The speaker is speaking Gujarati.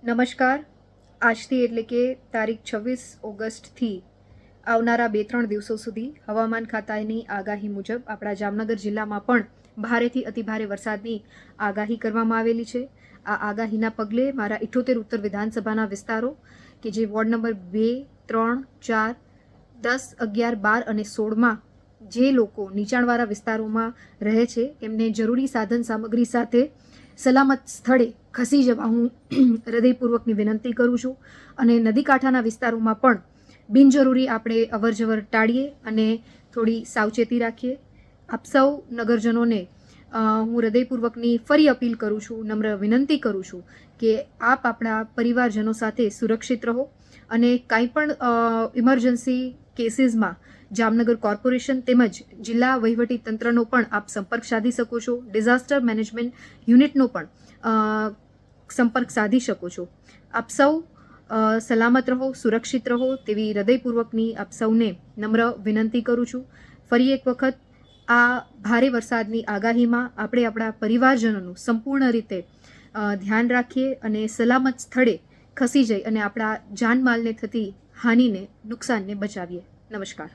નમસ્કાર. આજથી એટલે કે તારીખ 26 ઓગસ્ટથી આવનારા 2-3 દિવસો સુધી હવામાન ખાતાની આગાહી મુજબ આપણા જામનગર જિલ્લામાં પણ ભારેથી અતિભારે વરસાદની આગાહી કરવામાં આવેલી છે. આ આગાહીના પગલે મારા 78 ઉત્તર વિધાનસભાના વિસ્તારો કે જે વોર્ડ નંબર 2, 3, 4, 10, 11, 12 અને 16માં જે લોકો નીચાણવાળા વિસ્તારોમાં રહે છે એમને જરૂરી સાધન સામગ્રી સાથે સલામત સ્થળે ખસી જવા હું હૃદયપૂર્વકની વિનંતી કરું છું. અને નદીકાંઠાના વિસ્તારોમાં પણ બિનજરૂરી આપણે અવરજવર ટાળીએ અને થોડી સાવચેતી રાખીએ. આપ સૌ નગરજનોને હું હૃદયપૂર્વકની ફરી અપીલ કરું છું, નમ્ર વિનંતી કરું છું કે આપ આપણા પરિવારજનો સાથે સુરક્ષિત રહો અને કાંઈ પણ ઇમરજન્સી કેસીસમાં જામનગર કોર્પોરેશન તેમજ જિલ્લા વહીવટી તંત્રનો પણ આપ સંપર્ક સાધી શકો છો. ડિઝાસ્ટર મેનેજમેન્ટ યુનિટનો પણ સંપર્ક સાધી શકો છો. આપ સૌ સલામત રહો, સુરક્ષિત રહો તેવી હૃદયપૂર્વકની આપ સૌને નમ્ર વિનંતી કરું છું. ફરી એક વખત આ ભારે વરસાદની આગાહીમાં આપણે આપણા પરિવારજનોનું સંપૂર્ણ રીતે ધ્યાન રાખીએ અને સલામત સ્થળે ખસી જઈ અને આપણા જાનમાલને થતી હાનિને, નુકસાનને બચાવીએ. નમસ્કાર.